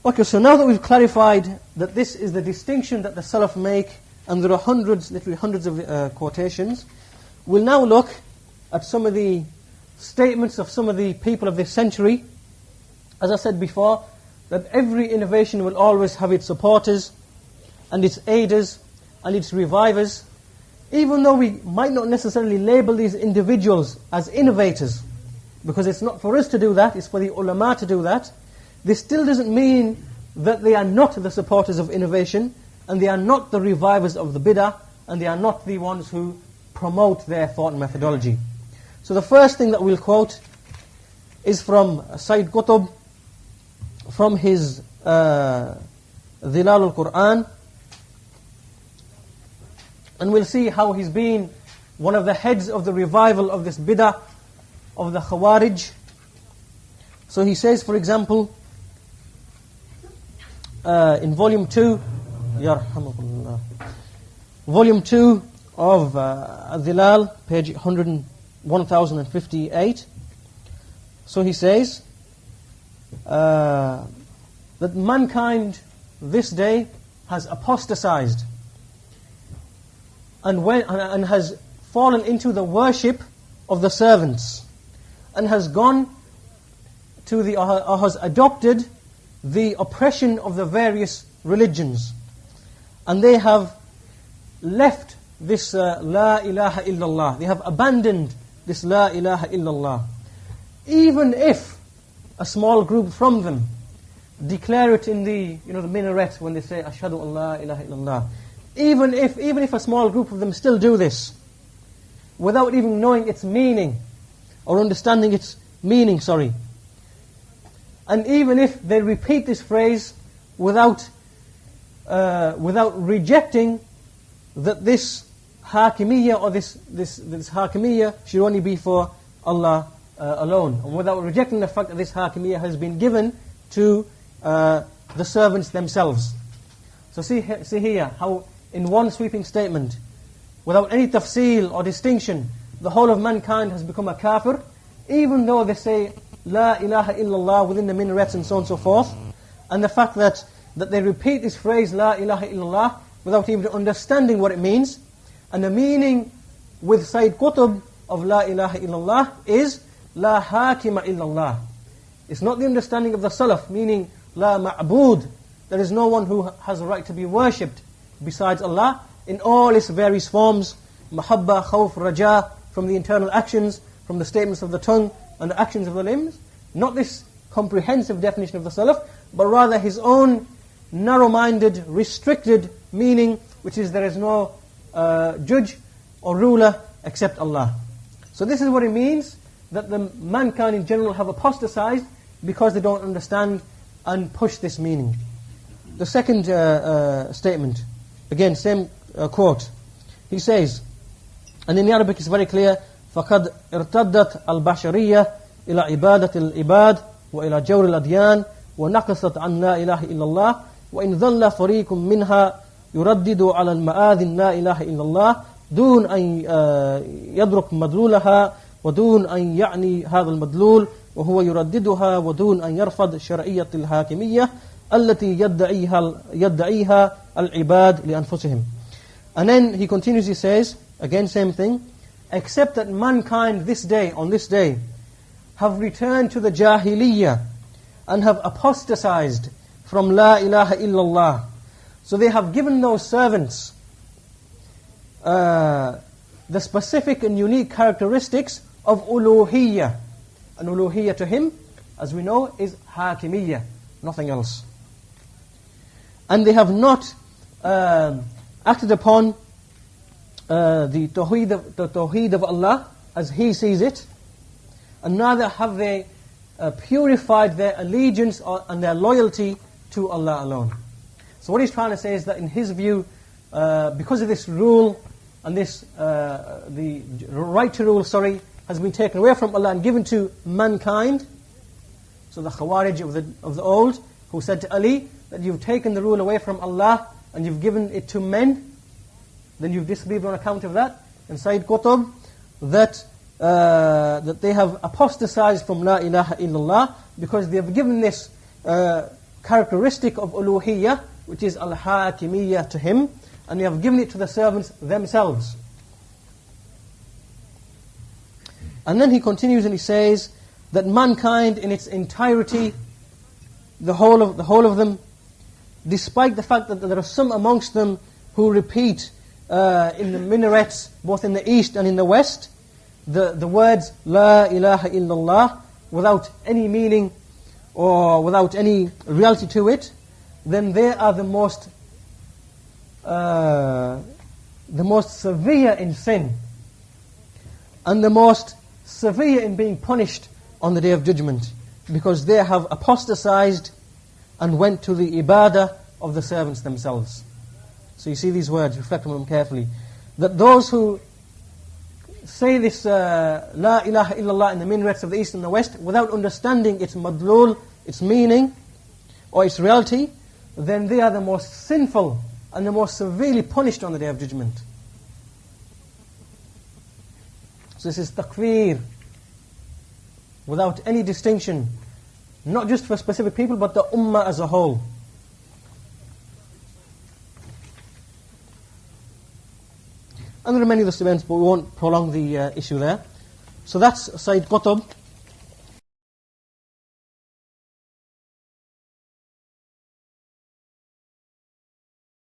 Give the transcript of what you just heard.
Okay, so now that we've clarified that this is the distinction that the Salaf make, and there are hundreds, literally hundreds of quotations, we'll now look at some of the statements of some of the people of this century. As I said before, that every innovation will always have its supporters, and its aiders, and its revivers. Even though we might not necessarily label these individuals as innovators, because it's not for us to do that, it's for the ulama to do that, this still doesn't mean that they are not the supporters of innovation, and they are not the revivers of the Bidah, and they are not the ones who promote their thought and methodology. So the first thing that we'll quote is from Sayid Qutb, from his Dhilal al-Qur'an, and we'll see how he's been one of the heads of the revival of this Bidah, of the Khawarij. So he says, for example, in volume 2, volume 2 of Dhilal, page 1058. So he says that mankind this day has apostatized and has fallen into the worship of the servants, and has gone to or has adopted the oppression of the various religions, and they have left this La ilaha illallah. They have abandoned this La ilaha illallah. Even if a small group from them declare it in the the minaret when they say Ashhadu an la ilaha illallah. Even if a small group of them still do this, without even knowing its meaning or understanding its meaning, and even if they repeat this phrase without rejecting that this hakimiyyah or this hakimiyyah should only be for Allah alone, and without rejecting the fact that this hakimiyyah has been given to the servants themselves. So see here how in one sweeping statement, without any tafsil or distinction, the whole of mankind has become a kafir, even though they say La ilaha illallah within the minarets and so on and so forth. And the fact that they repeat this phrase La ilaha illallah without even understanding what it means. And the meaning with Sayid Qutb of La ilaha illallah is La hakima illallah. It's not the understanding of the Salaf, meaning La ma'bud. There is no one who has a right to be worshipped besides Allah in all its various forms, mahabba, khawf, raja, from the internal actions, from the statements of the tongue and the actions of the limbs. Not this comprehensive definition of the Salaf, but rather his own narrow-minded, restricted meaning, which is there is no judge or ruler except Allah. So this is what it means, that the mankind in general have apostatized because they don't understand and push this meaning. The second statement, again, same quote. He says, and in the Arabic it's very clear, فَقَدْ ارْتَدَّتْ الْبَشَرِيَّةِ إِلَى عِبَادَةِ الْعِبَادِ وَإِلَى جَوْرِ الْأَدْيَانِ وَنَقَصَتْ عَنْ لَا إِلَهِ إِلَّا اللَّهِ وَإِنْ ظَلَّ فَرِيقٌ مِّنْهَا يُرَدِّدُ عَلَى الْمَآذِ لَا إِلَهِ إِلَّا اللَّهِ دون أن يدرك مدلولها ودون أن يعني هذا المدلول وهو يرددها ودون أن يرفض شرعية الحاكمية التي يدعيها العباد لأنفسهم. And then he continues, he says, again same thing, except that mankind on this day, have returned to the jahiliyyah and have apostatized from La ilaha illallah. So they have given those servants the specific and unique characteristics of uluhiyyah. And uluhiyyah to him, as we know, is hakimiyyah, nothing else. And they have not acted upon the tawheed of Allah as He sees it, and neither have they purified their allegiance and their loyalty to Allah alone. So what he's trying to say is that in his view, because of this rule, and this the right to rule, has been taken away from Allah and given to mankind. So the Khawarij of the old, who said to Ali that you've taken the rule away from Allah and you've given it to men, then you've disbelieved on account of that. And Sayid Qutb that they have apostatized from La ilaha illallah because they have given this characteristic of uluhiyyah, which is al-hakimiyyah to Him, and we have given it to the servants themselves. And then he continues and he says that mankind in its entirety, the whole of them, despite the fact that there are some amongst them who repeat in the minarets, both in the east and in the west, the words La ilaha illallah, without any meaning or without any reality to it, then they are the most severe in sin, and the most severe in being punished on the Day of Judgment, because they have apostatized and went to the ibadah of the servants themselves. So you see these words, reflect on them carefully. That those who say this La ilaha illallah in the minarets of the east and the west, without understanding its madlul, its meaning, or its reality, then they are the most sinful and the most severely punished on the Day of Judgment. So this is takfir, without any distinction, not just for specific people, but the ummah as a whole. And there are many other events, but we won't prolong the issue there. So that's Sayid Qutb.